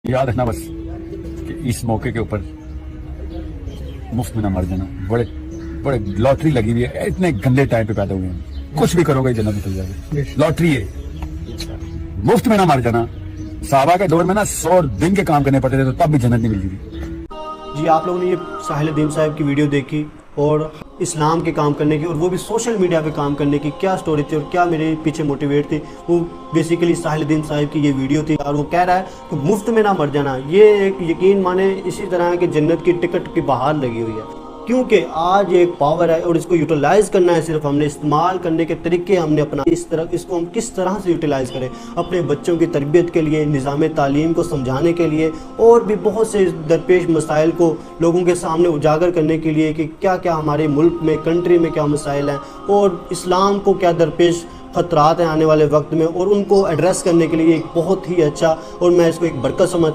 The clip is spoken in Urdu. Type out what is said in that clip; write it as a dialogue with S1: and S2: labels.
S1: یاد رکھنا بس کہ اس موقع کے اوپر مفت میں نہ مر جانا. بڑے لاٹری لگی ہوئی ہے, اتنے گندے ٹائم پہ پیدا ہوئے ہیں, کچھ بھی کرو گے جنت میں چل جائے گا. لاٹری ہے, مفت میں نہ مر جانا. صحابہ کے دور میں نا 100 دن کے کام کرنے پڑتے تھے تو تب بھی جنت نہیں ملتی تھی.
S2: جی آپ لوگوں نے یہ ساحل الدین صاحب کی ویڈیو دیکھی اور اسلام کے کام کرنے کی, اور وہ بھی سوشل میڈیا پہ کام کرنے کی کیا سٹوری تھی اور کیا میرے پیچھے موٹیویٹ تھی. وہ بیسیکلی ساحل الدین صاحب کی یہ ویڈیو تھی اور وہ کہہ رہا ہے کہ مفت میں نہ مر جانا. یہ ایک یقین مانے اسی طرح ہے کہ جنت کی ٹکٹ کی بہار لگی ہوئی ہے, کیونکہ آج ایک پاور ہے اور اس کو یوٹیلائز کرنا ہے. صرف ہم نے استعمال کرنے کے طریقے ہم نے اپنا اس کو ہم کس طرح سے یوٹیلائز کریں اپنے بچوں کی تربیت کے لیے, نظام تعلیم کو سمجھانے کے لیے, اور بھی بہت سے درپیش مسائل کو لوگوں کے سامنے اجاگر کرنے کے لیے کہ کیا کیا ہمارے ملک میں, کنٹری میں کیا مسائل ہیں اور اسلام کو کیا درپیش خطرات ہیں آنے والے وقت میں, اور ان کو ایڈریس کرنے کے لیے ایک بہت ہی اچھا, اور میں اس کو ایک برکت سمجھتا ہوں.